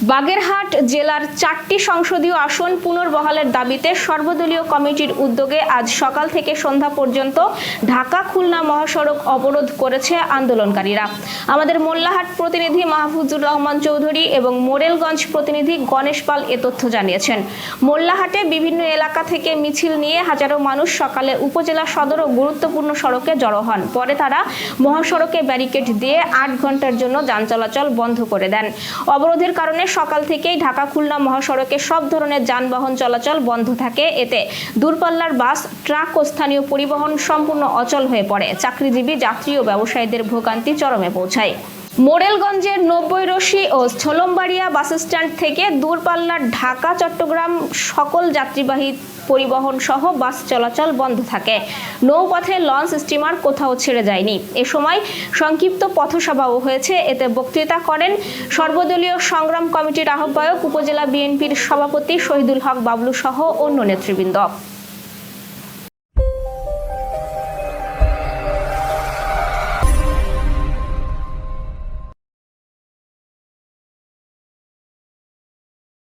বাগেরহাট জেলার 4টি সংসদীয় আসন পুনর্বহালের দাবিতে সর্বদলীয় কমিটির উদ্যোগে আজ সকাল থেকে সন্ধ্যা পর্যন্ত ঢাকা-খুলনা মহাসড়ক অবরোধ করেছে আন্দোলনকারীরা। আমাদের মোল্লাহাট প্রতিনিধি মাহফুজুর রহমান চৌধুরী এবং মোরেলগঞ্জ প্রতিনিধি গণেশ পাল এ তথ্য জানিয়েছেন। মোল্লাহাটে বিভিন্ন এলাকা থেকে মিছিল নিয়ে হাজারো মানুষ সকালে উপজেলা সদর ও গুরুত্বপূর্ণ সড়কে জড়ো হন। পরে তারা মহাসড়কে ব্যারিকেড দিয়ে 8 ঘন্টার জন্য যান চলাচল বন্ধ করে দেন। অবরোধের কারণে সকাল থেকেই ঢাকা-খুলনা মহাসড়কে সব ধরনের যানবাহন চলাচল বন্ধ থাকে। এতে দূরপাল্লার বাস, ট্রাক ও স্থানীয় পরিবহন সম্পূর্ণ অচল হয়ে পড়ে। চাকরিজীবী, যাত্রী ও ব্যবসায়ীদের ভোগান্তি চরমে পৌঁছায়। মোরেলগঞ্জের 90 ও স্থলমবাড়িয়া বাস স্ট্যান্ড থেকে দূরপাল্লার ঢাকা-চট্টগ্রাম সকল যাত্রীবাহী পরিবহন সহ বাস চলাচল বন্ধ থাকে। নৌপথে লঞ্চ, স্টিমার কোথাও ছেড়ে যায়নি। এ সময় সংক্ষিপ্ত পথসভাও হয়েছে। এতে বক্তৃতা করেন সর্বদলীয় সংগ্রাম কমিটির আহ্বায়ক, উপজেলা বিএনপির সভাপতি শহীদুল হক বাবলু সহ অন্য নেতৃবৃন্দ।